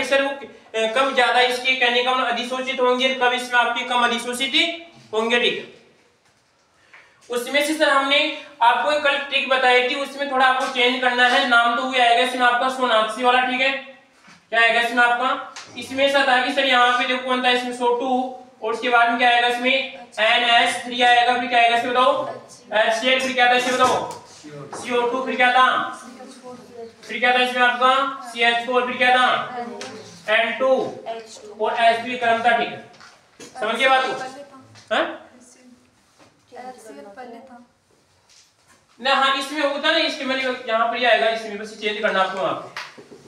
Sir वो कब ज्यादा इसके कहने का मतलब अधिशोषित होंगे, कब इसमें आपके कम अधिशोषित होंगे, ठीक है। उसमें से सर हमने आपको एक कल ट्रिक बताई थी, उसमें थोड़ा आपको चेंज करना है, नाम तो हुआ आएगा इसमें आपका सोनाक्षी वाला, ठीक है। क्या आएगा इसमें आपका, इसमें सर था कि सर यहाँ पे देखो कौन था इसमें SO2 और उसके बाद में क्या आएगा इसमें NH3 आएगा, फिर क्या आएगा इसमें बताओ HCl, फिर क्या था इसमें बताओ CO2, फिर क्या था इसमें आपका CH4, फिर क्या था N2 और H3 क्रम था, ठीक है। समझिए बात को, हाँ ना, हाँ इसमें होता ना, इसके मैंने यहाँ पर ही आएगा, इसमें बस चेंज करना आपको,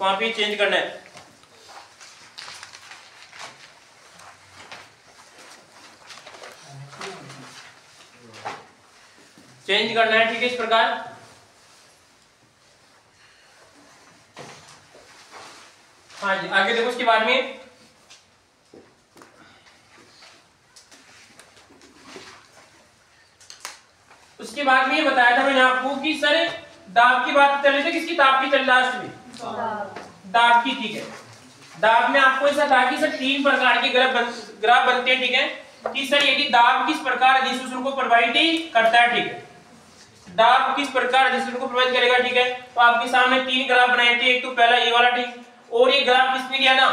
वहां पे चेंज करना है। चेंज करना है, ठीक है, इस प्रकार। हाँ जी, आगे देखो उसके बाद में ये बताया था मैंने आपको कि सर दाब की बात चल रही थी, किसकी दाब की चल लास्ट में दाब की, ठीक है। दाब में आपको ऐसा था कि सर 3 प्रकार के ग्राफ बनते हैं, ठीक है, कि सर यदि दाब किस प्रकार अधिशोषण को प्रभावित करता है, ठीक है, दाब किस प्रकार अधिशोषण को प्रभावित करेगा, ठीक है। तो आपके सामने 3 ग्राफ बनाए थे, एक तो पहला ये वाला, ठीक, और ये ग्राफ किसने किया था,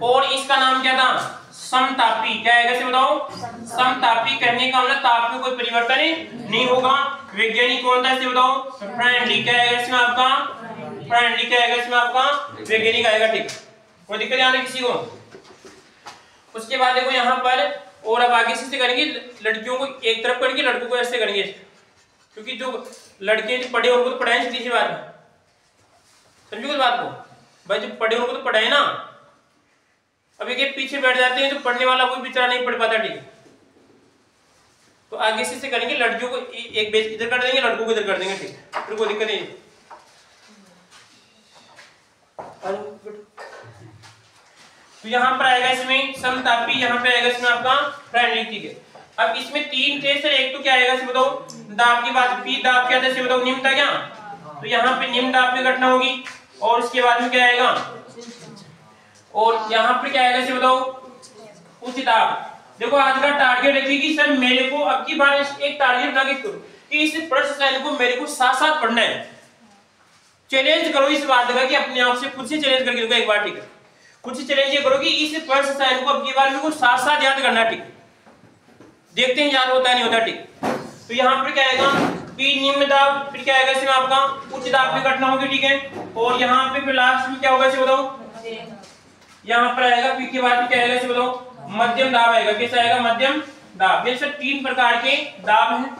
और इसका नाम क्या था समतापी, क्या है कैसे बताओ समतापी, करने का मतलब ताप में कोई परिवर्तन नहीं होगा। वैज्ञानिक कौन था इसे बताओ फ्रेंडली, क्या है इसमें आपका फ्रेंडली, क्या है इसमें आपका वैज्ञानिक आएगा, ठीक, कोई दिक्कत यहाँ किसी को। उसके बाद देखो यहाँ पर, और अब आगे से करेंगे, लड़कियों को एक तरफ करेंगे, लड़कों को ऐसे करेंगे, क्योंकि जो लड़के जो पढ़े उनको तो पढ़ाए, सीधी सी बात है, समझो इस बात को भाई, जो पढ़े उनको तो पढ़ाए ना, अभी के पीछे बैठ जाते हैं तो पढ़ने वाला कोई बेचारा नहीं पढ़ पाता, ठीक है। तो आगे से करेंगे, लड़कियों को एक बेच इधर कर देंगे, लड़कों को इधर कर देंगे, ठीक, फिर कोई दिक्कत नहीं। तो यहाँ पर आएगा इसमें समतापी, यहाँ पे आएगा इसमें आपका फ्रेंडली, ठीक है। अब इसमें 3 थे सर, एक तो क्या आएगा इसे बताओ दाब की बात, पी दाब क्या था इसे बताओ निम्न था क्या, तो यहाँ पे निम्न दाब पे घटना होगी, और उसके बाद में क्या आएगा, और यहाँ पर क्या आएगा इसे बताओ उच्च दाब। देखो आज का टारगेट रखिए कि सर मेरे को अब की बार एक टारगेट बना के करो कि इस प्रश्न साइन को मेरे को साथ-साथ पढ़ना है। चैलेंज करो इस बात का कि अपने आप से खुद से चैलेंज करके देखो एक बार, ठीक है, खुद से चैलेंज ये करो कि इस प्रश्न साइन को अब की बार मेरे को साथ-साथ याद करना, ठीक, देखते हैं याद होता है नहीं होता, ठीक। तो यहाँ पर क्या आएगा पी निम्न दाब, फिर क्या आएगा इसमें आपका उच्च दाब पे घटना होगी, ठीक है, और यहाँ पे फिर लास्ट में क्या होगा इसे बताओ, यहाँ पर आएगा पी के बाद क्या आएगा इसे बताओ मध्यम दाब आएगा, कैसा आएगा मध्यम दाब। ये सर 3 प्रकार के दाब हैं,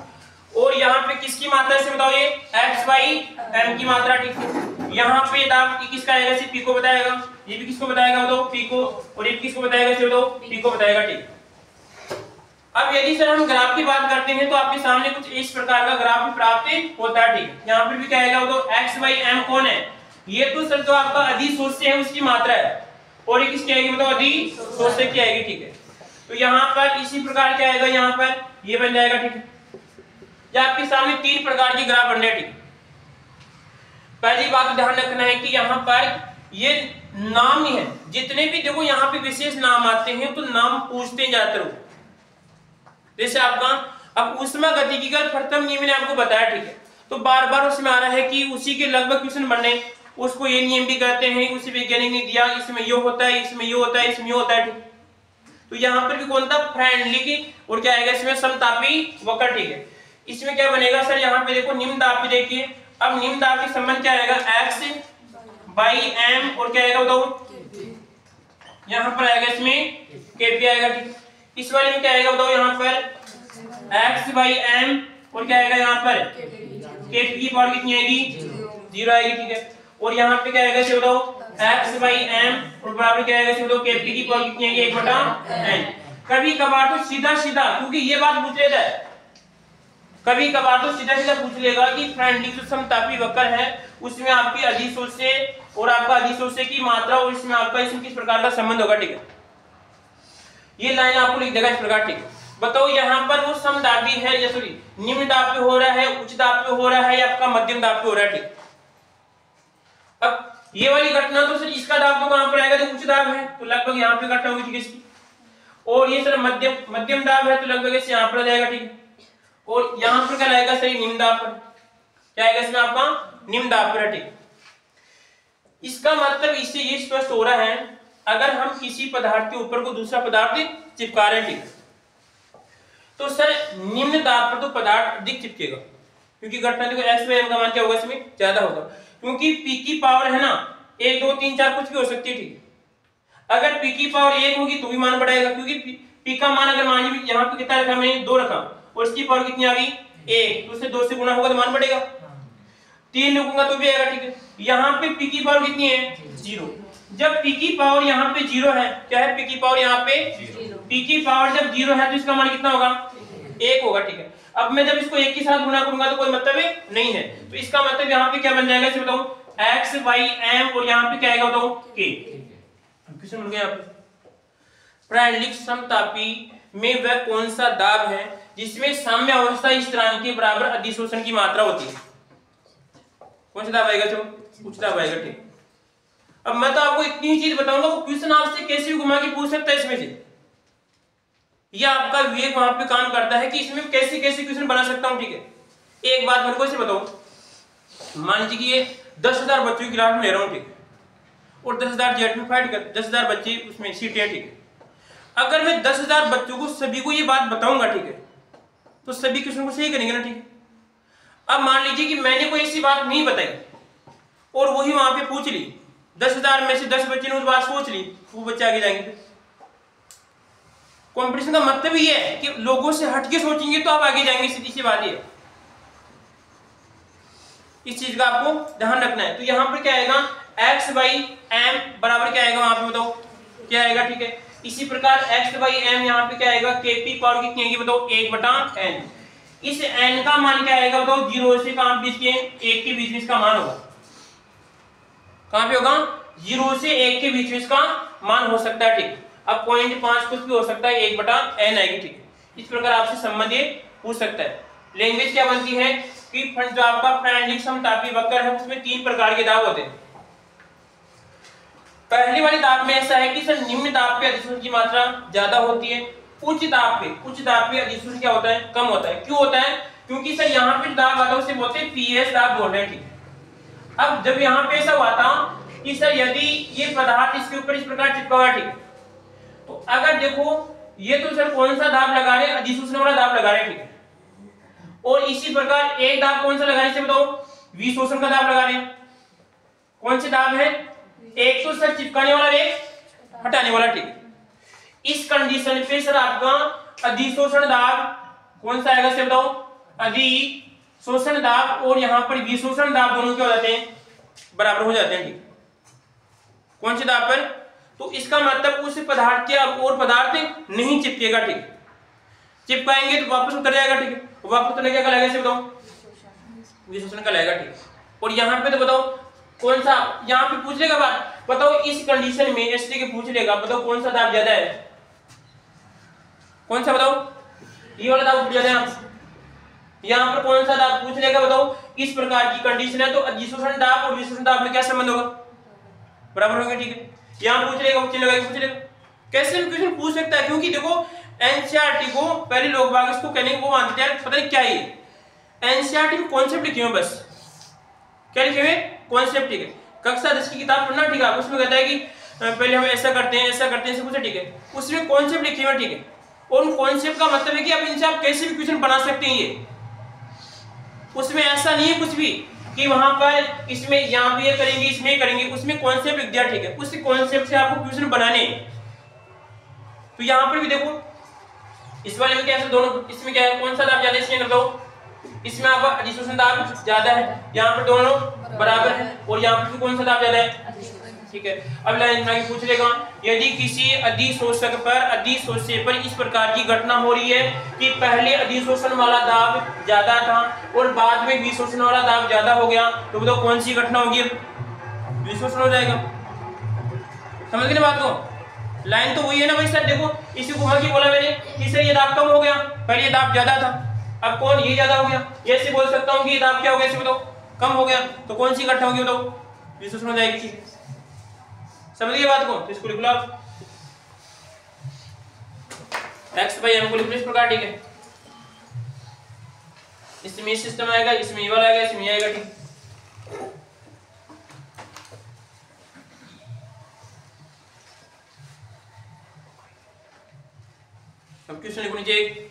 और यहाँ पे किसकी मात्रा से बताओ ये x/m की मात्रा, ठीक। यहाँ पे दाब किसका आएगा इसे पी को बताएगा, ये भी किसको बताएगा बताओ पी को, और ये किसको बताएगा इसे बताओ पी को बताएगा, ठीक। अब यदि सर हम ग्राफ की बात करते हैं तो आपके सामने कुछ इस प्रकार का ग्राफ प्राप्त होता है, ठीक। यहाँ पर भी क्या आएगा बताओ x/m कौन है, ये तो सर जो आपका अधिशोष्य है उसकी मात्रा है, और ये किसकी आएगी बताओ अधिशोष्य की आएगी, ठीक है। तो यहाँ पर इसी प्रकार क्या आएगा, यहाँ पर ये बन जाएगा, ठीक है। या आपके सामने 3 प्रकार की ग्राफ बन रहे हैं, ठीक। पहली बात ध्यान रखना है कि यहाँ पर ये नाम ही है, जितने भी देखो यहाँ पे विशेष नाम आते हैं तो नाम पूछते जाते रहो। जैसे आपका अब ऊष्मागतिकी का प्रथम नियम मैंने आपको बताया, ठीक है, तो बार बार उसमें आ रहा है कि उसी के लगभग क्वेश्चन बनने, उसको ये नियम भी कहते हैं, उसी वैज्ञानिक ने दिया, इसमें ये होता है, इसमें ये होता है, इसमें ये होता है, ठीक। तो यहाँ पर भी कौन था फ्रेंडली की, और क्या आएगा इसमें समतापी वक्र, ठीक है। इसमें क्या बनेगा सर, यहाँ पे देखो निम्न दाब पे देखिए, अब निम्न दाब के संबंध क्या आएगा x/m, और क्या आएगा बताओ यहाँ पर आएगा इसमें kp आएगा, ठीक। इस वाले में क्या आएगा बताओ यहाँ पर x/m, और क्या आएगा यहाँ पर kp की पावर कितनी आएगी 0 आएगी, ठीक है। और यहाँ पे क्या आएगा इसे बताओ x/m, और बराबर क्या आएगा इसे बताओ kp की पावर कितनी आएगी 1/n। कभी कभार तो सीधा क्योंकि ये बात पूछ लेता है, कभी कभार तो सीधा पूछ लेगा कि फ्रेंडली जो समतापी वक्र है उसमें आपकी अधिशोष्य और आपका अधिशोष्य की मात्रा और इसमें आपका इसमें किस प्रकार का संबंध होगा, ठीक है। ये लाइन आपको लिख देगा इस प्रकार, ठीक है। बताओ यहाँ पर वो समदाबी है या सॉरी निम्न दाब पे हो रहा है, उच्च दाब पे हो रहा है, या आपका मध्यम दाब पे हो रहा है, ठीक। अब ये वाली घटना तो सर इसका दाब तो कहां पर आएगा, तो उच्च दाब है तो लगभग यहाँ पे घटना होगी, ठीक है इसकी। और ये सर मध्यम दाब है तो लगभग इसे यहाँ पर आ जाएगा, ठीक है। और यहाँ पर क्या आएगा सर, निम्न दाब पर, क्या आएगा इसमें आपका, निम्न दाब पर, ठीक। इसका मतलब इससे ये स्पष्ट हो रहा है, अगर हम किसी पदार्थ के ऊपर को दूसरा पदार्थ चिपका रहे हैं, ठीक, तो सर निम्न दाब पर तो पदार्थ अधिक चिपकेगा, क्योंकि घटना देखो S/M का मान क्या होगा, इसमें ज्यादा होगा, क्योंकि P की पावर है ना 1 2 3 4 कुछ भी हो सकती है, ठीक। अगर P की पावर 1 होगी तो भी मान बढ़ेगा, क्योंकि P का मान अगर मान लीजिए यहाँ पे कितना रखा मैंने, 2 रखा, और इसकी पावर कितनी आ गई 1, तो उससे 2 से गुना होगा तो मान बढ़ेगा, 3 लिखूंगा तो भी आएगा, ठीक है। यहाँ पे P की पावर कितनी है, 0। जब P की पावर यहाँ पे 0 है, क्या है P की पावर यहाँ पे 0, P की पावर जब 0 है तो इसका मान कितना होगा, 1 होगा, ठीक है। अब मैं जब इसको 1 के साथ गुना करूंगा तो कोई मतलब नहीं है, तो इसका मतलब यहाँ पे क्या बन जाएगा, इसे बताऊं x y m, और यहाँ पे क्या आएगा बताओ k। क्वेश्चन मिल गया, प्रारंभिक समतापी में वह कौन सा दाब है जिसमें साम्य अवस्था स्थिरांक के बराबर अधिशोषण की मात्रा होती है, कौन सा दाब आएगा, जो उच्च दाब आएगा, ठीक। अब मैं तो आपको इतनी ही चीज बताऊंगा, वो क्वेश्चन आपसे कैसे भी घुमा के पूछ सकता है इसमें से, ये आपका विवेक वहां पे काम करता है कि इसमें कैसे कैसे क्वेश्चन बना सकता हूं, ठीक है। एक बात मेरे को इसे बताओ, मान लीजिए कि ये 10,000 बच्चों की क्लास में ले रहा हूं, ठीक, और 10,000 जेट में फाइट कर 10,000 बच्चे उसमें सीटें, ठीक है। अगर मैं 10,000 बच्चों को सभी को ये बात बताऊंगा, ठीक है, तो सभी क्वेश्चन को सही करेंगे ना, ठीक है। अब मान लीजिए कि मैंने कोई ऐसी बात नहीं बताई और वही वहां पे पूछ ली, 10,000 में से 10 बच्चे ने उस बात सोच ली, वो बच्चे आगे जाएंगे। कंपटीशन का मतलब ये है कि लोगों से हटके सोचेंगे तो आप आगे जाएंगे, सीधी सी बात है। इस चीज का आपको ध्यान रखना है। तो यहाँ पर क्या आएगा, x by m बराबर क्या आएगा, वहां पे बताओ क्या आएगा, ठीक है। इसी प्रकार x by m यहाँ पे क्या आएगा, kp पावर कितनी आएगी बताओ, 1/n। इस n का मान क्या आएगा बताओ, 0 से कहां बीच के 1 के बीच में इसका मान होगा, कहां पे होगा, 0 से 1 के बीच में इसका मान हो सकता है, ठीक। अब 0.5 कुछ भी हो सकता है, 1/n आएगी, ठीक। इस प्रकार आपसे संबंध ये पूछ सकता है। लैंग्वेज क्या बनती है कि जो आपका प्रारंभिक समतापी वक्र है उसमें 3 प्रकार के दाब होते हैं। पहली वाली दाब में ऐसा है कि सर निम्न दाब पे अधिशोषण की मात्रा ज्यादा होती है, उच्च दाब पे अधिशोषण क्या होता है, कम होता है। क्यों होता है, क्योंकि सर यहाँ पे दाब आता है उसे बोलते हैं पीएस दाब बोल रहे हैं, ठीक। अब जब यहाँ पे ऐसा हुआ था कि सर यदि ये पदार्थ इसके ऊपर इस प्रकार चिपका हुआ, ठीक, तो अगर देखो ये तो सर कौन सा दाब लगा रहे हैं, अधिशोषण वाला दाब लगा रहे हैं, ठीक है। और इसी प्रकार एक दाब कौन सा लगा रहे हैं बताओ, विशोषण का दाब लगा रहे हैं। कौन से दाब है, एक तो सर चिपकाने वाला, एक हटाने वाला, ठीक। इस कंडीशन पे सर आपका अधिशोषण दाब कौन सा आएगा से बताओ, अधिशोषण दाब और यहाँ पर विशोषण दाब दोनों क्या हो जाते हैं, बराबर हो जाते हैं, ठीक। कौन से दाब पर, तो इसका मतलब उस पदार्थ के अब और पदार्थ नहीं चिपकेगा, ठीक। चिपकाएंगे तो वापस उतर जाएगा, ठीक है। वापस उतरने क्या कहलाएगा इसे बताओ, विशोषण कहलाएगा, ठीक। और यहाँ पे तो बताओ कौन सा, यहाँ पे पूछ लेगा बात, बताओ इस कंडीशन में ऐसे के पूछ लेगा, बताओ कौन सा दाब ज्यादा है, कौन सा बताओ, ये वाला दाब ज्यादा है। यहाँ पर कौन सा दाब पूछ लेगा बताओ, इस प्रकार की कंडीशन है तो अधिशोषण दाब और विशोषण दाब में क्या संबंध होगा, बराबर होंगे, ठीक है। यहाँ पूछ लेगा, पूछ लेगा, कैसे भी क्वेश्चन पूछ सकता है, क्योंकि देखो एनसीईआरटी को पहले लोग बाग इसको कहने को मानते थे, पता नहीं क्या है एनसीईआरटी में कॉन्सेप्ट लिखे हुए, बस क्या लिखे हुए, कॉन्सेप्ट, ठीक है। कक्षा 10 की किताब पढ़ना, ठीक है। उसमें कहता है कि पहले हम ऐसा करते हैं, ऐसा करते हैं, ऐसे कुछ, ठीक है। उसमें कॉन्सेप्ट लिखे हुए, ठीक है। और उन कॉन्सेप्ट का मतलब है कि आप इनसे आप कैसे भी क्वेश्चन बना सकते हैं, ये उसमें ऐसा नहीं है कुछ भी कि वहां पर इसमें यहाँ पे ये करेंगे, इसमें करेंगे, उसमें कॉन्सेप्ट लिख दिया, ठीक है। उस कॉन्सेप्ट से आपको क्वेश्चन बनाने। तो यहाँ पर भी देखो इस वाले में क्या है, दोनों इसमें क्या है, कौन सा दाब ज्यादा, इसमें कर दो, इसमें आपका अधिशोषण दाब ज्यादा है, यहाँ पर दोनों बराबर है, और यहाँ पर भी कौन सा दाब ज्यादा है, ठीक है। अब लाइन में पूछ लेगा, यदि किसी अधिशोषक पर अधिशोष्य पर इस प्रकार की घटना हो रही है कि पहले अधिशोषण वाला दाब ज्यादा था और बाद में विशोषण वाला दाब ज्यादा हो गया, तो बताओ कौन सी घटना होगी, विशोषण हो जाएगा। समझ गए ना बात को, लाइन तो वही है ना भाई सर। देखो इसी को घुमा के बोला मैंने कि सर ये दाब कम हो गया, पहले ये दाब ज्यादा था, अब कौन ये ज्यादा हो गया, ये ऐसे बोल सकता हूँ कि ये दाब क्या हो गया, इसे बताओ कम हो गया, तो कौन सी घटना होगी बताओ, अधिशोषण हो जाएगी, ठीक है। समझ गए बात को? तो इसको लिख लो आप x/m को लिख लो इस प्रकार, ठीक है। इसमें सिस्टम आएगा, इसमें ये वाला आएगा, इसमें ये आएगा, ठीक। अब क्वेश्चन लिखो नीचे एक,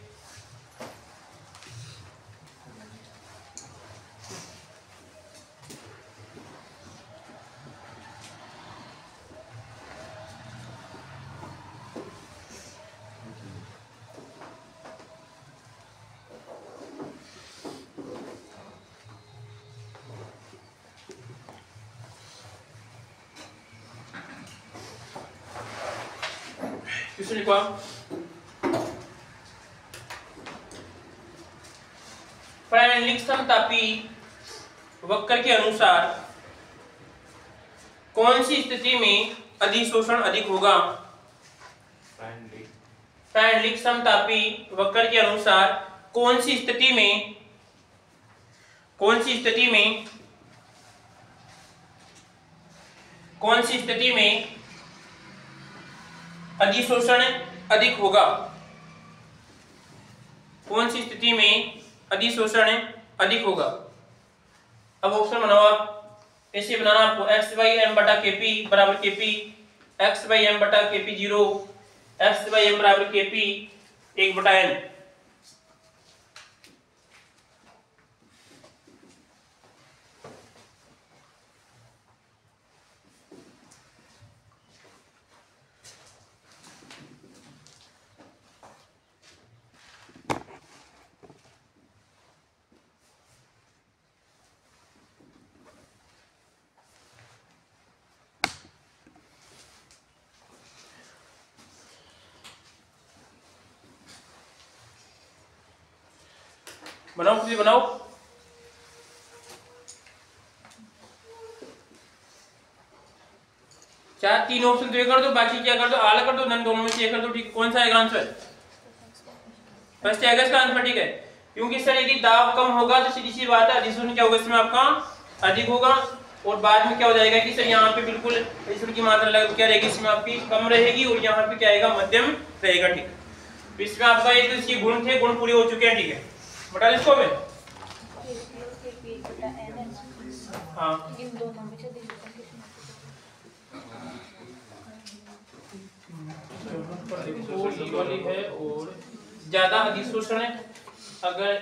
क्वेश्चन लिखो आप, प्रारंभिक समतापी वक्र के अनुसार कौन सी स्थिति में अधिशोषण अधिक होगा? प्रारंभिक समतापी वक्र के अनुसार कौन सी स्थिति में अधिशोषण अधिक होगा? कौन सी स्थिति में अधिशोषण अधिक होगा? अब ऑप्शन बनाओ आप, ऐसे बनाना आपको x/m बटा kp बराबर kp, x/m बटा kp 0, x/m बराबर kp 1/n। बनाओ, खुद बनाओ। चार तीन ऑप्शन तो ये कर दो, बाकी क्या कर दो, आला कर दो, नन दोनों में से ये कर दो, ठीक। कौन सा आएगा आंसर? फर्स्ट आएगा इसका आंसर, ठीक है। क्योंकि सर यदि दाब कम होगा तो सीधी सी बात है अधिशोषण क्या होगा इसमें आपका अधिक होगा, और बाद में क्या हो जाएगा कि सर यहाँ पे बिल्कुल अधिशोषण की मात्रा क्या रहेगी इसमें आपकी कम रहेगी, और यहाँ पे क्या आएगा मध्यम रहेगा, ठीक है। तो इसमें आपका ये तो इसके गुण थे, गुण पूरे हो चुके हैं, ठीक है। बता इसको मैं हाँ वाली है और ज्यादा अधिशोषण है। अगर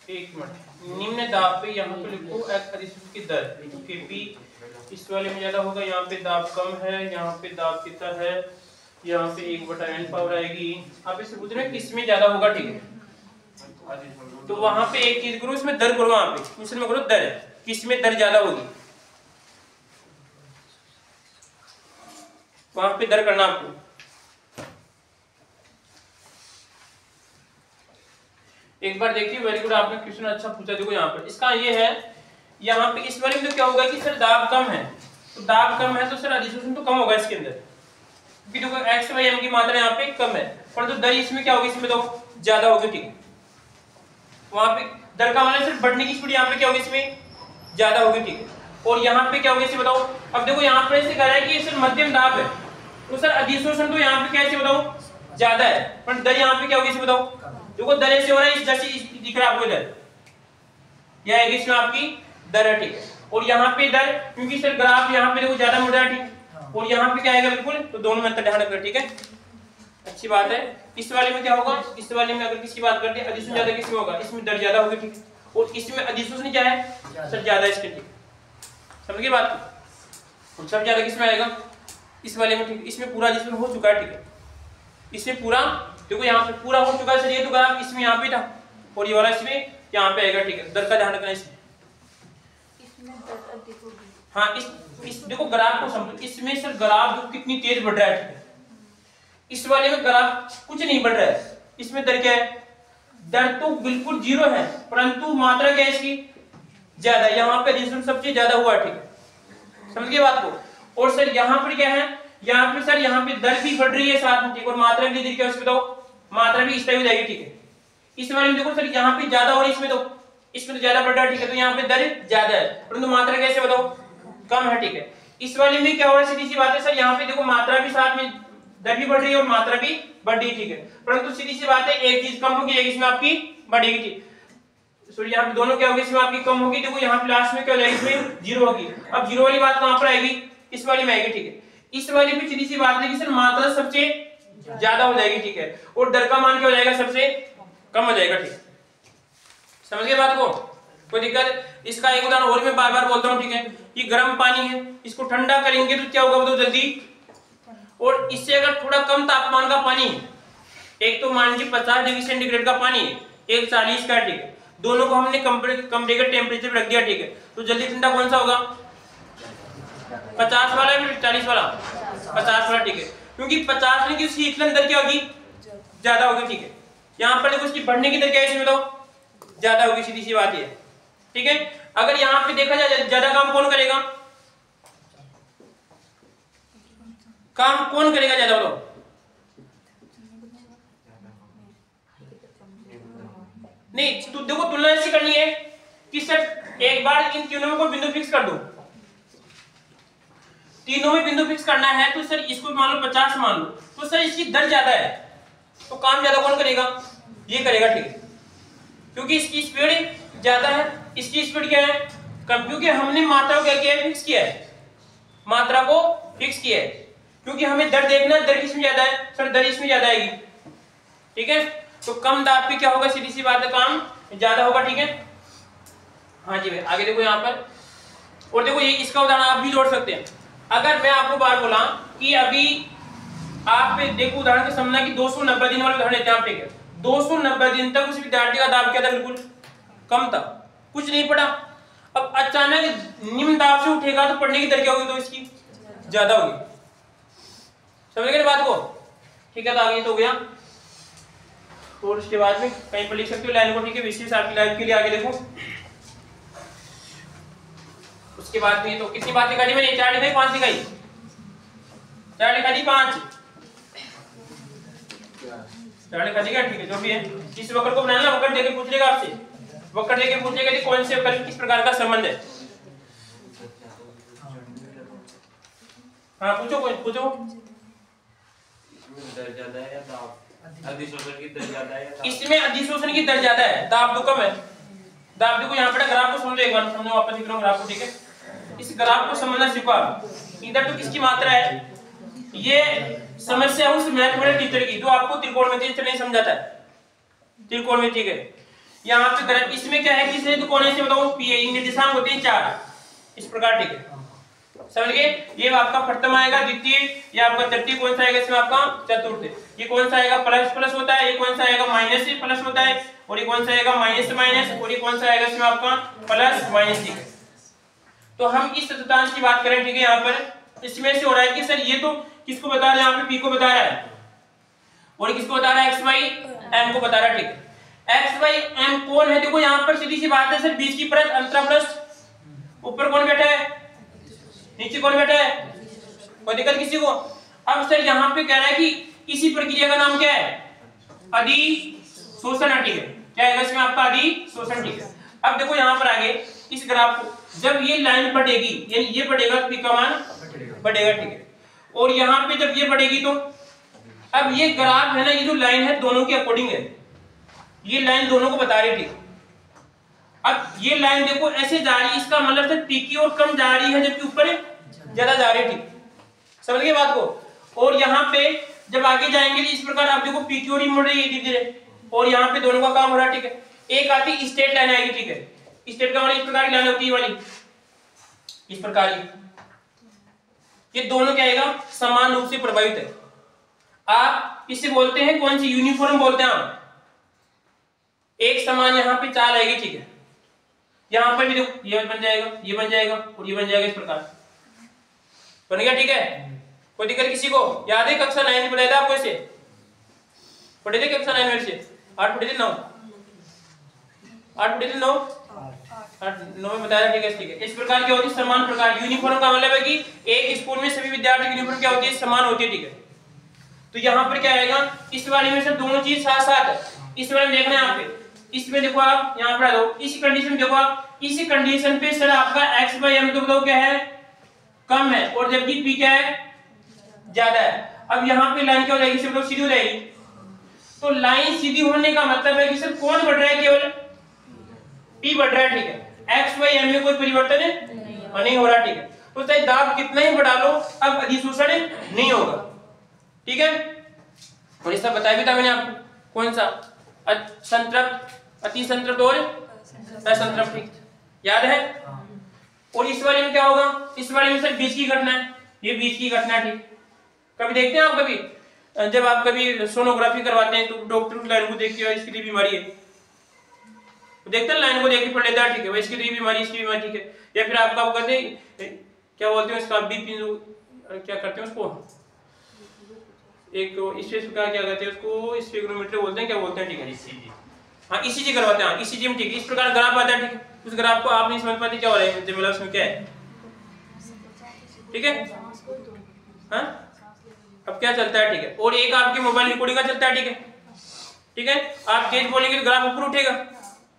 एक मिनट, निम्न दाब पे यहाँ पे लिखो अधिशोषण की दर, तो Kp इस वाले में ज्यादा होगा, यहाँ पे दाब कम है, यहाँ पे दाब कितना है, यहाँ पे 1/n पावर आएगी। आप इससे पूछ रहे हैं किसमें ज्यादा होगा, ठीक है। तो वहां पे एक चीज करो, इसमें दर करो, वहां पे क्वेश्चन में करो दर, किसमें दर ज्यादा होगी, वहां पे दर करना आपको। एक बार देखिए, वेरी गुड, आपने क्वेश्चन अच्छा पूछा। देखो यहाँ पर इसका ये है, यहाँ पे इस वाले में तो क्या होगा कि सर दाब कम है, तो दाब कम है तो सर अधिशोषण तो कम होगा इसके अंदर, क्योंकि देखो x/m की मात्रा यहाँ पे कम है, परंतु दर इसमें क्या होगी, इसमें तो ज्यादा होगी, ठीक है। वहां पे दर का मतलब सिर्फ बढ़ने की स्पीड यहाँ पे क्या होगी इसमें ज्यादा होगी, ठीक है। और यहाँ पे क्या होगी इसे बताओ। अब देखो यहाँ पर ऐसे कह रहा है कि ये सर मध्यम दाब है, तो सर अधिशोषण तो यहाँ पे क्या, इसे बताओ ज्यादा है, पर दर यहाँ पे क्या होगी इसे बताओ। देखो दर ऐसे हो रहा है, जैसे दिख रहा है आपको इधर, क्या है इसमें आपकी दर है, ठीक है। और यहाँ पे दर, क्योंकि सर ग्राफ यहाँ पे देखो ज्यादा मुड़ रहा है, ठीक, और यहाँ पे क्या आएगा बिल्कुल, तो दोनों में अंतर ध्यान रखना, ठीक है, अच्छी बात है। इस वाले में क्या होगा, इस वाले में अगर किसी बात करते हैं अधिशोषण ज्यादा किसमें होगा, इसमें दर ज्यादा होगी, ठीक, और इसमें अधिशोषण क्या है सर ज्यादा इसके, ठीक, समझ गए बात को। सब ज्यादा किसमें आएगा, इस वाले में, ठीक। इसमें पूरा अधिशोषण हो चुका है, ठीक है, इसमें पूरा देखो यहाँ पे पूरा हो चुका है सर, ये तो ग्राफ इसमें यहाँ पे था, और ये वाला इसमें यहाँ पे आएगा, ठीक है। दर का ध्यान रखना इसमें हाँ, इस देखो ग्राफ को समझो, इसमें सर ग्राफ जो कितनी तेज बढ़ रहा है, ठीक है। इस वाले में ग्राफ कुछ नहीं बढ़ रहा है, इसमें दर क्या है, दर तो बिल्कुल 0 है, परंतु मात्रा क्या है इसकी ज्यादा, यहाँ पे अधिशोषण सबसे ज्यादा हुआ, ठीक है, समझ गए बात को। और सर यहाँ पर क्या है, यहाँ पे सर यहाँ पे दर भी बढ़ रही है साथ में, ठीक, और मात्रा भी धीरे क्या है बताओ, मात्रा भी इस टाइप हो जाएगी, ठीक है। इस वाले में देखो सर यहाँ पे ज्यादा और इसमें तो ज्यादा बढ़ रहा है, ठीक है, तो यहाँ पे दर ज्यादा है, परंतु मात्रा कैसे बताओ कम है, ठीक है। इस वाले में क्या हो रहा है, सीधी सी बात है सर, यहाँ पे देखो मात्रा भी साथ में, दर भी बढ़ रही है और मात्रा भी बढ़ रही है, ठीक है। परंतु सीधी सी बात है, एक चीज कम होगी, एक इसमें आपकी बढ़ेगी, ठीक। सॉरी, यहाँ पे दोनों क्या होगी, इसमें आपकी कम होगी, देखो यहाँ पे लास्ट में क्या हो जाएगी, इसमें जीरो होगी। अब जीरो वाली बात कहाँ पर आएगी, इस वाली में आएगी, ठीक है। इस वाली में सीधी सी बात है कि सर मात्रा सबसे ज्यादा हो जाएगी, ठीक है, और दर का मान क्या हो जाएगा, सबसे कम हो जाएगा, ठीक। समझ गए बात को, कोई दिक्कत? इसका एक उदाहरण और मैं बार बार बोलता हूँ, ठीक है। ये गर्म पानी है, इसको ठंडा करेंगे तो क्या होगा, तो जल्दी, और इससे अगर थोड़ा कम तापमान का पानी है, एक तो मान लीजिए 50 डिग्री सेंटीग्रेड का पानी है, एक 40 का, ठीक है, दोनों को हमने कमरे के टेम्परेचर पे रख दिया, ठीक है, तो जल्दी ठंडा कौन सा होगा, 50 वाला या 40 वाला, 50 वाला, ठीक है, क्योंकि 50 में की उसकी हीट दर क्या होगी, ज्यादा होगी, ठीक है। यहाँ पर देखो उसकी बढ़ने की दर क्या है, इसमें तो ज्यादा होगी, सीधी सी बात है, ठीक है। अगर यहाँ पे देखा जाए ज्यादा काम कौन करेगा, काम कौन करेगा ज्यादा, बोलो? नहीं, तो देखो तुलना ऐसी करनी है कि सर एक बार इन तीनों को बिंदु फिक्स कर दो, तीनों में बिंदु फिक्स करना है, तो सर इसको मान लो 50 मान लो, तो सर इसकी दर ज्यादा है, तो काम ज्यादा कौन करेगा, ये करेगा, ठीक है, क्योंकि इसकी स्पीड ज्यादा है, इसकी स्पीड क्या है कम, क्योंकि हमने मात्रा को क्या किया है, फिक्स किया है, मात्रा को फिक्स किया है, क्योंकि हमें दर देखना है, दर किसमें ज्यादा है, सर दर इसमें ज्यादा आएगी, ठीक है। तो कम दाब पे क्या होगा, सीधी सी बात है, काम ज्यादा होगा, ठीक है। हाँ जी भाई, आगे देखो यहाँ पर, और देखो ये इसका उदाहरण आप भी जोड़ सकते हैं। अगर मैं आपको बात बोला कि अभी आप देखो उदाहरण के समझना कि 290 दिन वाला उदाहरण लेते हैं आप, ठीक है, 290 दिन तक उस विद्यार्थी का दाब क्या था, बिल्कुल कम था, कुछ नहीं पड़ा। अब अचानक निम्न दाब से उठेगा तो पढ़ने की दर क्या होगी, तो इसकी ज्यादा होगी, समझ गए बात को, ठीक है। तो आगे तो हो गया, और उसके बाद में कहीं पर लिख सकते हो लाइन को, ठीक है, विशेष आपकी लाइफ के लिए आगे देखो। उसके बाद में तो कितनी बात दिखाई मैंने, 4 दिखाई 5 दिखाई, 4 दिखा दी 5, 4 दिखा दी क्या, ठीक है, जो भी है। इस वक्र को बनाना, वक्र देके पूछ लेगा आपसे, वक्र देके पूछेगा कि कौन से वक्र किस प्रकार का संबंध है। हाँ पूछो, कोई पूछो, दर ज्यादा है या दाब, अधिशोषण की दर ज्यादा है या दाब? इसमें अधिशोषण की दर ज्यादा है, दाब तो कम है। दाब देखो यहाँ पर ग्राफ को समझो, एक बार समझो, वापस लिख रहा हूँ ग्राफ को, ठीक है। इस ग्राफ को समझना सीखो आप, इधर तो किसकी मात्रा है, ये समस्या उस मैथ वाले टीचर की जो आपको त्रिकोणमिति नहीं समझाता है, त्रिकोणमिति, ठीक है। यहाँ पे ग्राफ इसमें क्या है, किसने तो कोने से बताओ, निर्देशांक होते हैं 4 इस प्रकार, ठीक है, समझ गए। ये आपका प्रथम आएगा, द्वितीय, ये आपका तृतीय कौन सा आएगा, इसमें आपका चतुर्थ, ये कौन सा आएगा, प्लस प्लस होता है, ये कौन सा आएगा, माइनस से प्लस होता है, और ये कौन सा आएगा, माइनस से माइनस, और ये कौन सा आएगा, इसमें आपका प्लस माइनस, ठीक है। तो हम इस चतुर्थांश की बात करें, ठीक है, यहाँ पर इसमें से हो रहा है कि सर ये तो किसको बता रहा है, यहाँ पे पी को बता रहा है, और किसको बता रहा है, एक्स वाई एम को बता रहा है, ठीक। एक्स वाई एम कौन है, देखो यहाँ पर सीधी सी बात है, सर बीच की परत अंतरापृष्ठ, ऊपर कौन बैठा है, नीचे कौन बैठा है, कोई दिक्कत किसी को? अब सर यहाँ पे कह रहा है कि इसी प्रक्रिया का नाम क्या है, अधिशोषण, ठीक है, क्या है इसमें आपका अधिशोषण, ठीक है। अब देखो यहाँ पर आगे इस ग्राफ को, जब ये लाइन बढ़ेगी, यानी ये बढ़ेगा तो पी का मान बढ़ेगा, ठीक है, और यहाँ पे जब ये बढ़ेगी तो, अब ये ग्राफ है ना, ये जो लाइन है दोनों के अकॉर्डिंग है, ये लाइन दोनों को बता रही है, ठीक। अब ये लाइन देखो ऐसे जा रही है, इसका मतलब सर पी की ओर कम जा रही है, जबकि ऊपर ज्यादा जा रही है, ठीक, समझ गए बात को। और यहाँ पे जब आगे जाएंगे तो इस प्रकार आप देखो पी की ओर ही मुड़ रही है धीरे धीरे, और यहाँ पे दोनों का काम हो रहा है, ठीक है। एक आती स्ट्रेट लाइन आएगी, ठीक है, स्ट्रेट का मतलब इस प्रकार की लाइन होती है वाली, इस प्रकार की, ये दोनों क्या आएगा, समान रूप से प्रभावित है। आप इसे बोलते हैं कौन सी, यूनिफॉर्म बोलते हैं आप, एक समान यहाँ पे चाल आएगी, ठीक है। यहाँ पर भी देखो ये बन जाएगा, ये बन जाएगा, और ये बन जाएगा, इस प्रकार बन गया, ठीक है। कोई दिक्कत किसी को? याद है कक्षा 9 में बताया था आपको, इसे पढ़े थे कक्षा 9 में, से 8 पढ़े थे, 9 8 पढ़े थे, 9 में बताया, ठीक है, ठीक है। इस प्रकार क्या होती है, समान प्रकार, यूनिफॉर्म का मतलब है कि एक स्कूल में सभी विद्यार्थी की यूनिफॉर्म क्या होती है, समान होती है, ठीक है। तो यहाँ पर क्या आएगा, इस वाले में से दोनों चीज साथ साथ है, इस वाले में देखना है यहाँ पे, इसमें देखो आप यहाँ पर आ जाओ, इस कंडीशन में देखो आप, इसी कंडीशन पे सर आपका x बाई m तो बताओ क्या है, कम है और जबकि P क्या है, ज्यादा है। अब यहाँ पे लाइन क्या हो जाएगी, सिर्फ सीधी हो जाएगी। तो लाइन सीधी होने का मतलब है कि सिर्फ कौन बढ़ रहा है, केवल P बढ़ रहा है, ठीक है। X Y M में कोई परिवर्तन नहीं हो रहा, ठीक है। तो चाहे दाब कितना ही बढ़ा लो, अब अधिशोषण नहीं होगा, ठीक है। और ये सब बताया भी था मैंने आपको, कौन सा, संतृप्त, अतिसंतृप्त और असंतृप्त, ठीक याद है। और इस वाले में क्या होगा, इस वाले में सर बीच की घटना है, ये बीच की घटना है, ठीक। कभी देखते हैं आप, कभी जब आप कभी सोनोग्राफी करवाते हैं तो डॉक्टर उस लाइन को देख के इसकी भी बीमारी है, देखते हैं लाइन को देख के पढ़ लेता है, ठीक है भाई, इसकी भी बीमारी, इसकी बीमारी, ठीक है। या फिर आपका वो कहते हैं क्या बोलते हैं इसका, बीपी, क्या करते हैं उसको, एक इस का क्या कहते हैं उसको, स्पेक्ट्रोमीटर बोलते हैं, क्या बोलते हैं, ठीक है, ईसीजी। हाँ ईसीजी करवाते हैं, ईसीजी में, ठीक है। इस प्रकार ग्राफ आता है, ठीक है। उस ग्राफ को आप नहीं समझ पाते क्या हो रहा है, मतलब उसमें क्या है, ठीक है। हाँ अब क्या चलता है, ठीक है। और एक आपके मोबाइल रिकॉर्डिंग का चलता है, ठीक है, ठीक है। आप तेज बोलेंगे तो ग्राफ ऊपर उठेगा,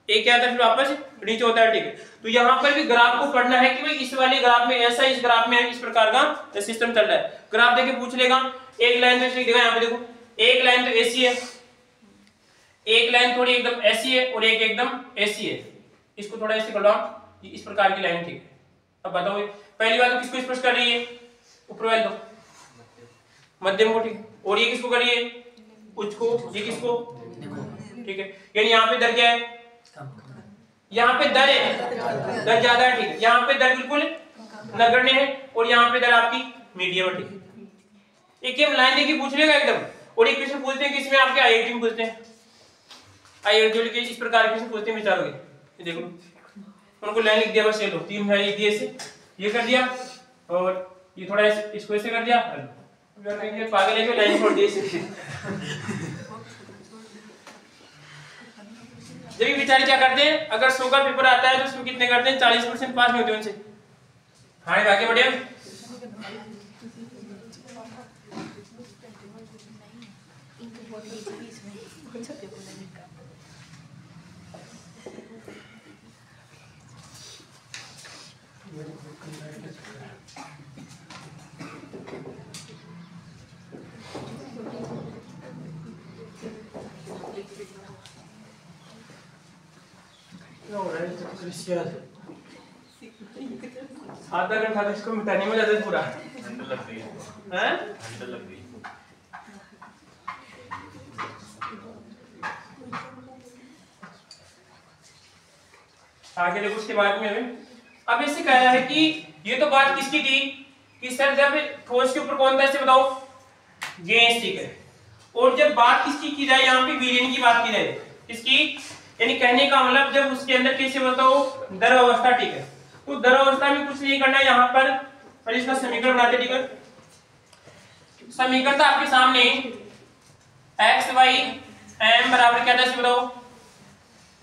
एक क्या आता है फिर वापस नीचे होता है, ठीक है। तो यहाँ पर भी ग्राफ को पढ़ना है कि भाई इस वाले ग्राफ में ऐसा, इस ग्राफ में इस प्रकार का सिस्टम चल रहा है। ग्राफ देखे पूछ लेगा, एक लाइन तो देखा यहाँ पे देखो, एक लाइन तो ऐसी है, एक लाइन थोड़ी एकदम ऐसी है और एक एकदम ऐसी है। इसको थोड़ा ऐसे कर लो, इस प्रकार की लाइन, ठीक है। अब बताओ पहली बात तो किसको स्पर्श कर रही है, ऊपर वाले तो मध्यम को, ठीक। और ये किसको कर रही है, उच्च को, ये किसको, ठीक है। यानी यहाँ पे दर क्या है, यहाँ पे दर है, दर ज्यादा है, ठीक है। यहाँ पे दर बिल्कुल नगण्य है और यहाँ पे दर आपकी मीडियम है, ठीक है। एक लाइन देखिए पूछ लेगा एकदम, और एक क्वेश्चन पूछते हैं किसमें, आपके आईआईटी में पूछते हैं, आईआईटी के इस प्रकार के क्वेश्चन पूछते हैं, विचारोगे, ये देखो उनको लाइन लिख दिया, बस ये लो, 3 है, ये ऐसे ये कर दिया और ये थोड़ा इसको ऐसे कर दिया, पागल है जो लाइन छोड़ दी इसे। जब बेचारे क्या करते हैं, अगर 100 का पेपर आता है तो उसमें कितने करते हैं, 40% पास नहीं होते उनसे। हाँ आगे बढ़िया, आधा घंटा तो इसको मिटाने में ज्यादा पूरा लग गई है, लग गई। आगे देखो उसके बाद में अब ऐसे कह रहा है कि ये तो बात किसकी थी कि सर जब ठोस के ऊपर कौन था, ऐसे बताओ, गैस, ठीक है। और जब बात किसकी की जाए, यहाँ पे विलीन की बात की जाए, किसकी, यानी कहने का मतलब जब उसके अंदर कैसे बताओ, द्रव अवस्था, ठीक है। तो द्रव अवस्था में कुछ नहीं करना है, यहाँ पर इसका समीकरण बनाते, ठीक है। समीकरण था आपके सामने, एक्स वाई एम बराबर क्या था, इसे बताओ,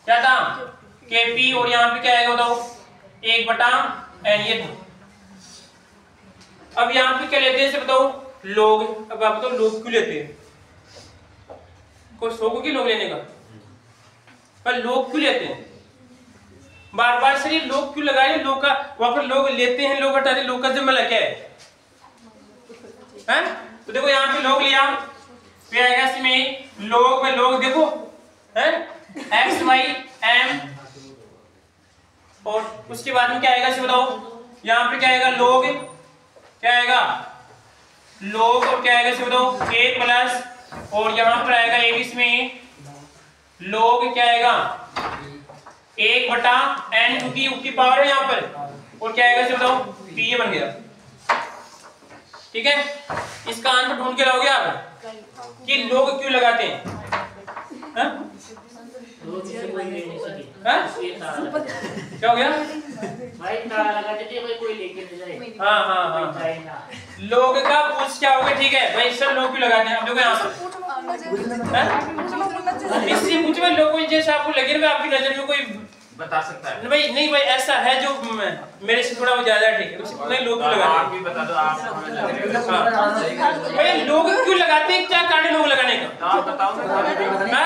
क्या था, Kp, और यहाँ पे क्या आएगा बताओ, 1/n, ये था। अब यहाँ पे क्या लेते हैं, इसे बताओ, लोग। अब आप बताओ लोग क्यों लेते हैं, कोई शौक की लोग लेने का, पर लोग क्यों लेते हैं, बार बार से लोग क्यों लगाए, लोग का वहां पर लोग लेते हैं, लोग हटाते, लोग का जब क्या है, तो देखो यहाँ पे लोग लिया, फिर आएगा इसमें लोग में लोग, देखो है एक्स वाई एम, और उसके बाद में क्या आएगा इसे बताओ, यहाँ पे क्या आएगा, लोग, क्या आएगा, लोग, और क्या आएगा इसे बताओ, a प्लस, और यहाँ पर आएगा एक इसमें लोग, क्या आएगा 1/n, क्योंकि u की पावर है यहाँ पर, और क्या आएगा इसे बताओ, p, ये बन गया, ठीक है। इसका आंसर ढूंढ के लाओगे आप कि लोग क्यों लगाते हैं, क्या हो गया भाई ताला लगा देते भाई, कोई लेके ले जाए। हाँ हाँ हाँ, लोग का पूछ क्या होगा, ठीक है भाई, सब लोग क्यों लगाते हैं, हम लोग यहाँ पर इसलिए पूछ भाई, लोग जैसे आपको लगे ना, आपकी नजर में कोई बता सकता है भाई, नहीं भाई ऐसा है जो मेरे से थोड़ा वो ज्यादा है, ठीक है, तो नहीं लोग क्यों लगाते हैं, आप भी बता दो, आप भाई लोग क्यों लगाते हैं, क्या कारण लोग लगाने का, आप बताओ ना।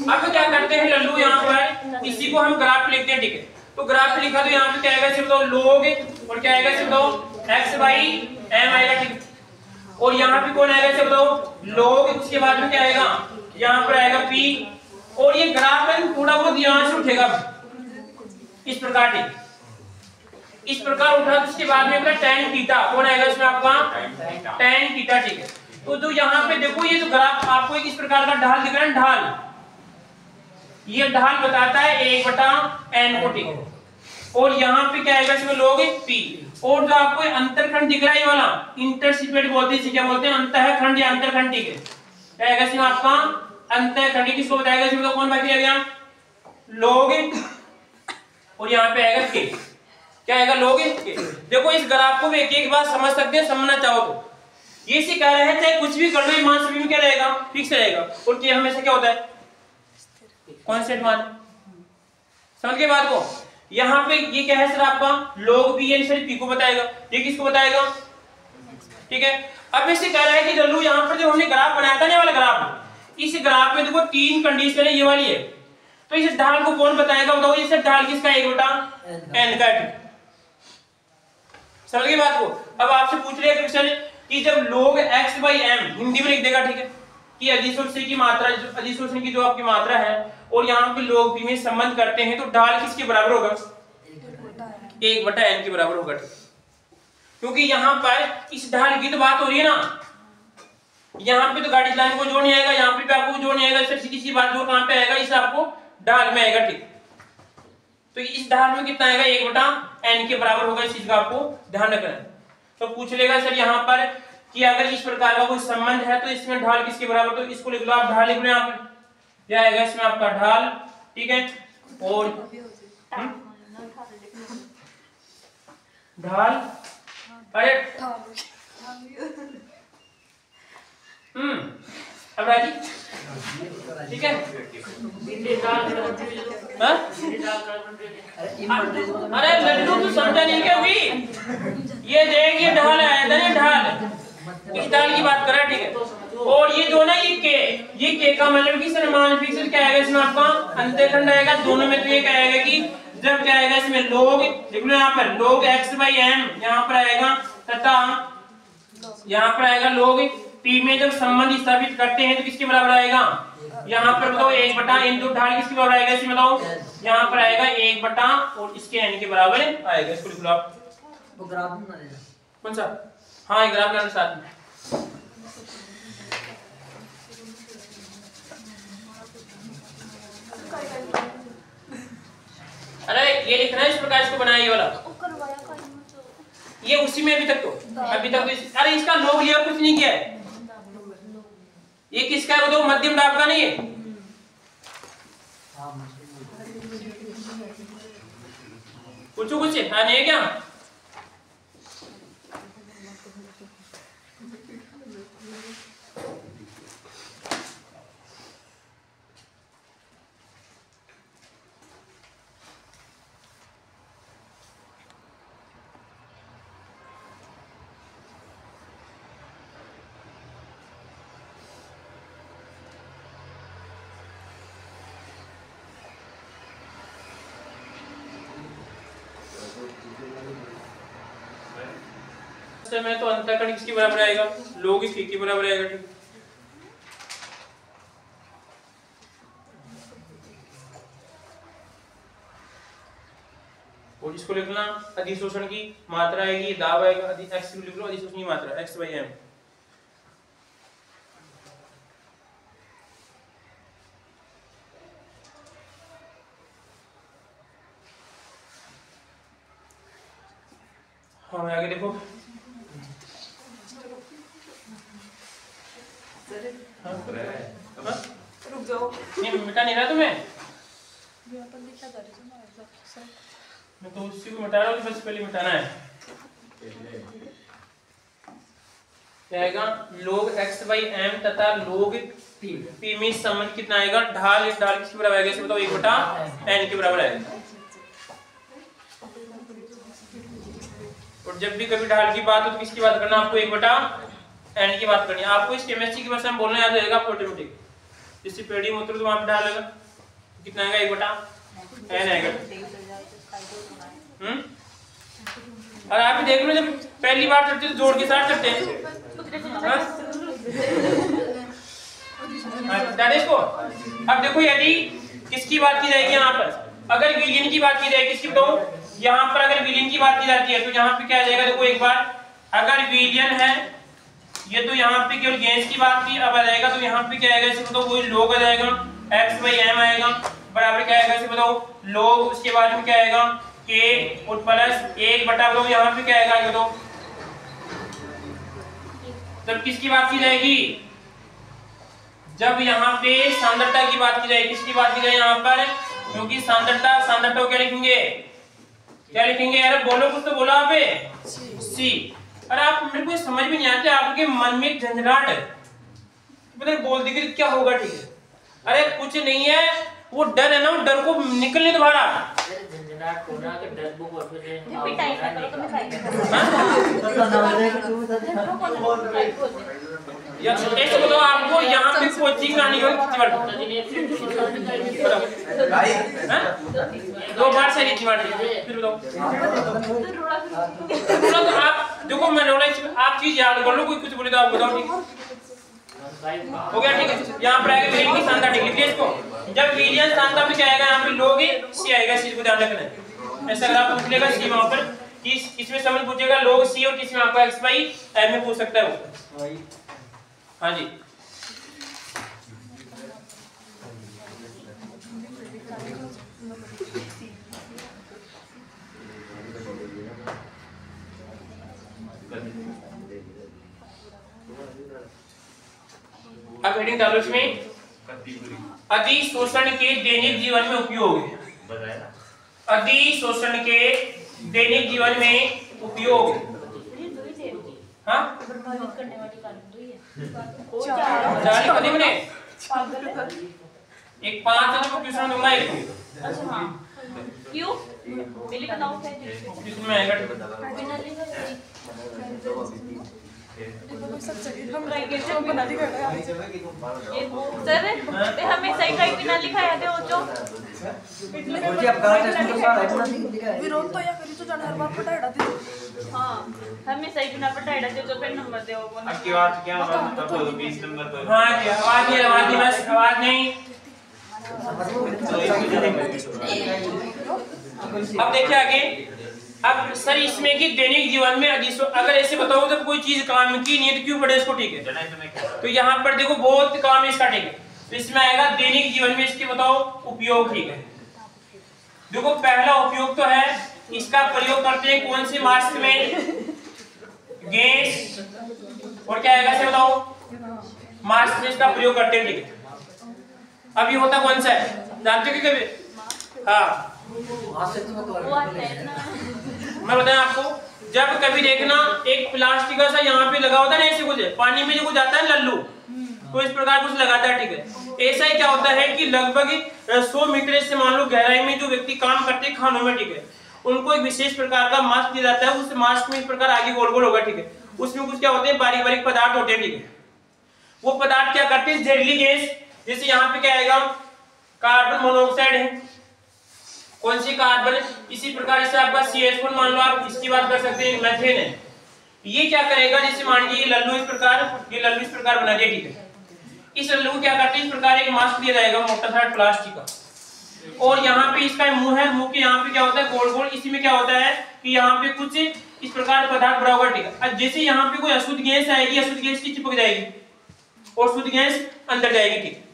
अब क्या करते हैं लल्लू, यहाँ पर इसी को हम ग्राफ पे लिखते हैं, ठीक है। तो ग्राफ पे लिखा तो यहाँ पे क्या आएगा सिर्फ तो log और क्या आएगा सिर्फ तो x/m आएगा, ठीक है। और यहाँ पे कौन आएगा सिर्फ तो log, उसके बाद में क्या आएगा यहाँ पर आएगा p, और ये ग्राफ है थोड़ा बहुत यहाँ से उठेगा इस प्रकार, ठीक। इस प्रकार उठा तो उसके बाद में tan थीटा कौन आएगा इसमें आपका tan थीटा, ठीक है। तो यहाँ पे देखो ये जो ग्राफ आपको एक इस प्रकार का ढाल दिख रहा है, ढाल, ये ढाल बताता है 1/n को, ठीक है। और यहाँ पे क्या आएगा इसमें log p, और जो आपको अंतरखंड दिख रहा है ये वाला इंटरसेप्ट बोलते हैं, क्या बोलते हैं अंतःखंड या अंतरखंड, ठीक है। क्या आएगा इसमें आपका अंतःखंड, किसको बताएगा इसमें तो कौन बाकी रह गया log, और यहाँ पे आएगा k, क्या आएगा log k। देखो इस ग्राफ को भी एक बार समझ सकते हैं, समझना चाहो तो ये से कह रहे हैं चाहे कुछ भी कर लो मान सभी में क्या रहेगा फिक्स रहेगा, और k हमेशा क्या होता है कांस्टेंट मान, समझ गए बात को। यहाँ पे ये क्या है सर आपका log p, यानी सर p को बताएगा, ये किसको बताएगा, ठीक है। अब इसे कह रहा है कि जल्लू यहाँ पर जो हमने ग्राफ बनाया था ना वाला ग्राफ, इस ग्राफ में देखो तीन कंडीशन है, ये वाली है, तो इस ढाल को कौन बताएगा बताओ, ये सर ढाल किसका 1/n का, समझ गए बात को। अब आपसे पूछ लिया क्वेश्चन कि जब log x/m हिंदी में लिख देगा, ठीक है, कि अधिशोषण की मात्रा, अधिशोषण की जो आपकी मात्रा है, और यहाँ पे log p में संबंध करते हैं, तो ढाल किसके बराबर होगा 1/n के बराबर होगा, ठीक। क्योंकि यहाँ पर इस ढाल की तो बात हो रही है ना, यहाँ पे तो गाड़ी लाइन को जोड़ नहीं आएगा, यहाँ पे आपको जोड़ नहीं आएगा, सिर्फ सीधी सी बात जो कहाँ पे आएगा इस आपको ढाल में आएगा, ठीक। तो इस ढाल में कितना आएगा 1/n के बराबर होगा, इस चीज का आपको ध्यान रखना है। तो पूछ लेगा सर यहाँ पर कि अगर इस प्रकार का कोई संबंध है तो इसमें ढाल किसके बराबर, तो इसको लिख लो आप, ढाल लिख लो यहाँ पर, क्या आएगा इसमें आपका ढाल, ठीक है। और ढाल, अरे अब राजी, ठीक है। अरे लड्डू तो समझा नहीं क्या हुई, ये देख ये ढाल आया था ना, ढाल, इस ढाल की बात कर रहा है, ठीक है। और ये जो ना ये के का मतलब कि सर मान फिक्स क्या आएगा इसमें आपका अंतःखंड आएगा दोनों में, तो ये क्या आएगा कि जब क्या आएगा इसमें log, देख लो यहाँ पर log x/m यहाँ पर आएगा, तथा यहाँ पर आएगा log p में जब संबंध स्थापित करते हैं तो किसके बराबर आएगा, यहाँ पर बताओ 1/n, तो ढाल किसके बराबर आएगा इसमें बताओ, यहाँ पर आएगा 1/ और इसके n के बराबर आएगा, इसको लिख लो आप। वो ग्राफ बना देना कौन सा, हाँ ये ग्राफ लाना साथ में। अरे ये लिखना है इस प्रकार, इसको बनाया ये वाला, ये उसी में अभी तक तो अरे इसका log लिया कुछ नहीं किया है, ये किसका है बताओ, मध्यम दाब का नहीं है, पूछो कुछ हाँ नहीं है क्या, में तो अंतःखंड किसके बराबर आएगा, log p के बराबर आएगा, ठीक। और इसको लिखना अधिशोषण की मात्रा आएगी, दाब आएगा, x लिख लो, अधिशोषण की मात्रा x/m। हाँ आगे देखो, रुक जाओ, नहीं मिटा नहीं रहा तुम्हें, मैं तो उसी को मिटा रहा हूँ, बस पहले मिटाना है। क्या आएगा log x/m तथा log p में संबंध कितना आएगा, ढाल किसके बराबर आएगा, बताओ 1/n के बराबर आएगा। और जब भी कभी ढाल की बात हो तो किसकी बात करना आपको, 1/n की बात करनी है आपको। इस केमिस्ट्री की भाषा में बोलना याद रहेगा, ऑटोमेटिक जिससे पेड़ी में उतरो तो वहां पे ढाल लगा कितना आएगा 1/n n आएगा। और आप देख लो जब पहली बार चढ़ते तो जोड़ के साथ चढ़ते हैं। इसको अब देखो यदि किसकी बात की जाएगी यहाँ पर, अगर विलियन की बात की जाएगी, किसकी बताओ, यहाँ पर अगर विलियन की बात की जाती है तो यहाँ पे क्या आ जाएगा, देखो एक बार अगर विलियन है ये तो यहाँ पे केवल गैस की बात की अब आ जाएगा, तो यहाँ पे क्या आएगा इसे बताओ, वही log आ जाएगा, x/m आएगा बराबर क्या आएगा इसे बताओ log, उसके बाद में क्या आएगा k और प्लस 1 बटा बताओ यहाँ पे क्या आएगा ये बताओ। तब किसकी बात की जाएगी, जब यहाँ पे सांद्रता की बात की जाएगी, किसकी बात की जाए यहाँ पर, क्योंकि सांद्रता को क्या लिखेंगे, क्या लिखेंगे, अरे बोलो कुछ तो बोलो आप सी। अरे आप मेरे को समझ में नहीं आते, आपके मन में एक झंझनाट है, पता नहीं बोल देंगे क्या होगा, ठीक है, अरे कुछ नहीं है, वो डर है ना, वो डर को निकलने दो बाहर। झंझनाट होना कि डर को बोल दे ऐसे बताओ आपको यहाँ पे कोचिंग आनी होगी कितनी बार, दो बार से कितनी बार, फिर बताओ। तो आप देखो मैं नॉलेज आप चीज याद कर लो, कोई कुछ बोले तो आप बताओ, ठीक हो गया, ठीक है। यहाँ पर आएगा विलियन की सांद्रता, ठीक है इसको, जब विलियन सांद्रता में क्या आएगा यहाँ पे log c आएगा, इस चीज को ध्यान रखना है। ऐसा अगर आप पूछ लेगा सी वहां पर कि इसमें समझ पूछेगा log c और किसमें आपको x/m में पूछ सकता है वो। हाँ जी अब हेडिंग डालो इसमें, अधिशोषण के दैनिक जीवन में उपयोग, अधिशोषण के दैनिक जीवन में उपयोग। हाँ एक 5 तो क्वेश्चन दूंगा एक, क्यों मिली बनाओ इसमें आएगा हम राइट जो बना दी कर रहा है सर पे हमें सही राइट बिना लिखाया दे हो जो और जी आप करा टेस्ट में सारा राइट बना लिखा है विरोध तो या करी तो जान हर बार पटाड़ा दे। हां हमें सही बिना पटाड़ा दे जो पे नंबर दे वो आपकी बात क्या मतलब 20 नंबर पर। हाँ जी आवाज नहीं बस आवाज नहीं। अब देखिए आगे, अब सर इसमें कि दैनिक जीवन में अगर ऐसे बताओ जब कोई चीज काम की नहीं है तो क्यों पढ़े इसको, ठीक है। तो यहाँ पर देखो बहुत काम है इसका, ठीक है, तो इसमें आएगा दैनिक जीवन में इसके बताओ उपयोग, ठीक है। देखो पहला उपयोग तो है इसका प्रयोग करते हैं कौन से मास्क में, गैस और क्या आएगा इसे बताओ मास्क में इसका प्रयोग करते हैं, ठीक है। अब ये होता कौन सा है जानते हो कभी, हाँ मैं बताया आपको, जब कभी देखना एक प्लास्टिक का सा यहाँ पे लगा होता है ना, ऐसे कुछ पानी में जो कुछ जाता है लल्लू, तो इस प्रकार कुछ लगाता है, ठीक है। ऐसा ही क्या होता है कि लगभग 100 मीटर से मान लो गहराई में जो व्यक्ति काम करते हैं खानों में, ठीक है, उनको एक विशेष प्रकार का मास्क दिया जाता है, उस मास्क में इस प्रकार आगे गोल गोल होगा, ठीक है, उसमें कुछ क्या होते हैं बारीक बारीक पदार्थ होते हैं, ठीक है। वो पदार्थ क्या करते हैं जहरीली गैस, जैसे यहाँ पे क्या आएगा कार्बन मोनोऑक्साइड है, कौन सी कार्बन, इसी प्रकार से आपका CH4 मान लो, आप इसकी बात कर सकते हैं मेथेन है, ये क्या करेगा जैसे मान लीजिए ये लल्लू इस प्रकार बना दिया, ठीक है। इस लल्लू को क्या करते हैं इस प्रकार एक मास्क दिया जाएगा मोटा सा प्लास्टिक का, और यहाँ पे इसका मुंह है, मुंह के यहाँ पे क्या होता है गोल गोल, इसी में क्या होता है कि यहाँ पे कुछ इस प्रकार पदार्थ भरा हुआ, ठीक है। जैसे यहाँ पे कोई अशुद्ध गैस आएगी, अशुद्ध गैस की चिपक जाएगी और शुद्ध गैस अंदर जाएगी, ठीक है।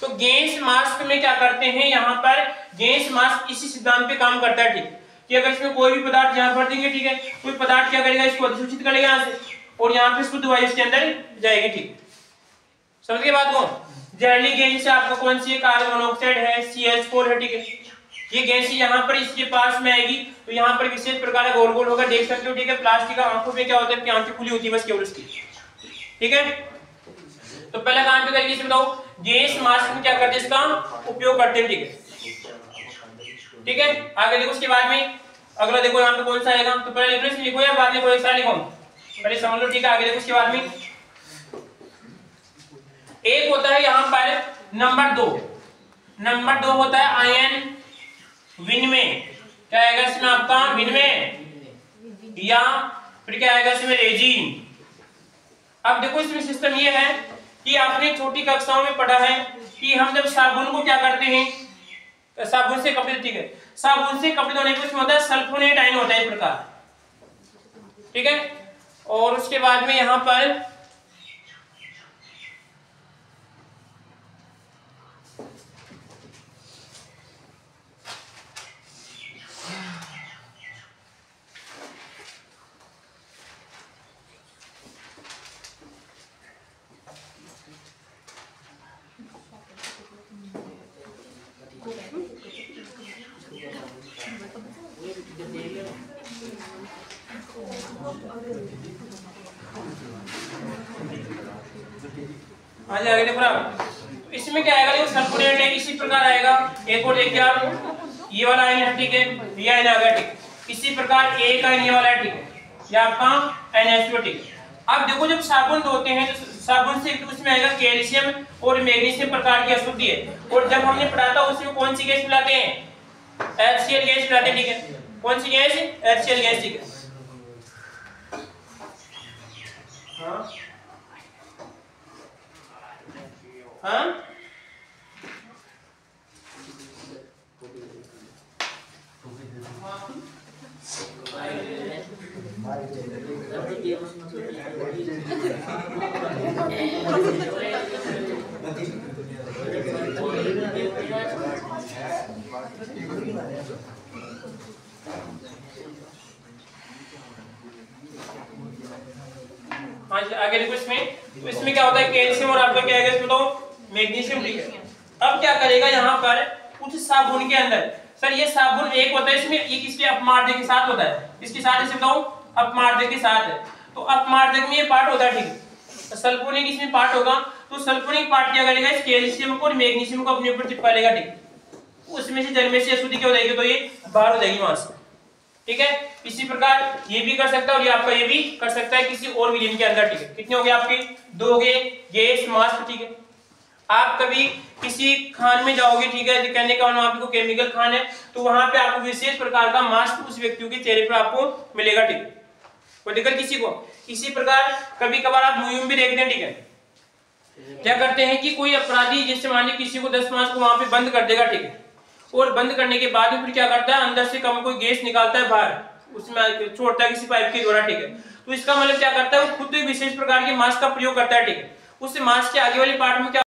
तो गैस मास्क में क्या करते हैं, यहाँ पर गैस मास्क इसी सिद्धांत पे काम करता है, ठीक, कि अगर इसमें कोई भी पदार्थ यहाँ भर देंगे, ठीक है, कोई पदार्थ क्या करेगा इसको अधिसूचित करेगा यहाँ से और यहाँ पे शुद्ध वायु इसके अंदर जाएगी, ठीक। समझ गए बात को, जहरीली गैस से आपको कौन सी कार्बन मोनोऑक्साइड है, CH4 है, ठीक है। ये गैस यहाँ पर इसके पास में आएगी तो यहाँ पर विशेष प्रकार का गोल गोल होगा, देख सकते हो, ठीक है। प्लास्टिक का आंखों में क्या होता है, आंखें खुली होती है बस केवल उसकी, ठीक है। तो पहला काम पे करिए इसे बताओ, गैस मास्क में क्या करते हैं इसका उपयोग करते हैं, ठीक है, ठीक है। आगे देखो उसके बाद में अगला देखो यहाँ पे कौन सा आएगा, तो पहले लिखो लिखो या बाद में कोई सा लिखो, पहले समझ लो, ठीक है। आगे देखो उसके बाद में एक होता है यहाँ पर नंबर 2 होता है आयन विनिमय, क्या आएगा इसमें आपका विनिमय, या फिर क्या आएगा इसमें रेजिन। अब देखो इसमें सिस्टम ये है कि आपने छोटी कक्षाओं में पढ़ा है कि हम जब साबुन को क्या करते हैं, साबुन से कपड़े, ठीक है, साबुन से कपड़े धोने पे उसमें होता है सल्फोनेट आयन होता है इस प्रकार, ठीक है। और उसके बाद में यहां पर आगे देखो आप, इसमें क्या आएगा, देखो सल्फोनेट है इसी प्रकार आएगा। एक और देखिए आप, ये वाला आयन है, ठीक है, ये आयन आ गया, ठीक। इसी प्रकार एक आयन ये वाला है, ठीक है, ये आपका NH2, ठीक है। अब देखो जब साबुन धोते हैं तो साबुन से उसमें आएगा कैल्शियम और मैग्नीशियम प्रकार की अशुद्धि है, और जब हमने पढ़ा था उसमें कौन सी गैस मिलाते हैं, HCl गैस मिलाते हैं, ठीक है। कौन सी गैस, HCl गैस, ठीक है। हाँ हाँ आगे देखो इसमें, तो इसमें क्या होता है, कैल्शियम और आपका क्या है इसमें तो मैग्नीशियम, ठीक है। अब क्या करेगा यहाँ पर कुछ साबुन के अंदर, सर ये साबुन एक होता है इसमें, ये किसके अपमार्जक के साथ होता है, इसके साथ इसे बताऊं अपमार्जक के साथ है, तो अपमार्जक में ये पार्ट होता है, ठीक है। सल्फोनिक इसमें पार्ट होगा, तो सल्फोनिक पार्ट क्या करेगा, इस कैल्शियम को और मैग्नीशियम को अपने ऊपर चिपका लेगा, ठीक। उसमें से जल में से अशुद्धि क्या हो जाएगी, तो ये बाहर हो जाएगी वहां से, ठीक है। इसी प्रकार ये भी कर सकता है और ये आपका ये भी कर सकता है किसी और विलीन के अंदर, ठीक है। कितने हो गए आपके, 2 हो गए, गैस मास्क, ठीक है। आप कभी किसी खान में जाओगे, ठीक है, कहने का वहां आपको केमिकल खान है, तो वहां पे आपको विशेष प्रकार का मास्क उस व्यक्ति के चेहरे पर आपको मिलेगा, ठीक है, कोई दिक्कत किसी को। इसी प्रकार कभी कभार आप मूवी में भी देखते हैं, ठीक है, क्या करते हैं कि कोई अपराधी जैसे मान लीजिए किसी को 10 मास को वहां पे बंद कर देगा, ठीक है, और बंद करने के बाद में फिर क्या करता है, अंदर से कम कोई गैस निकालता है बाहर, उसमें छोड़ता है किसी पाइप के द्वारा, ठीक है। तो इसका मतलब क्या करता है, वो खुद एक विशेष प्रकार के मास्क का प्रयोग करता है, ठीक है। उस मास्क के आगे वाली पार्ट में क्या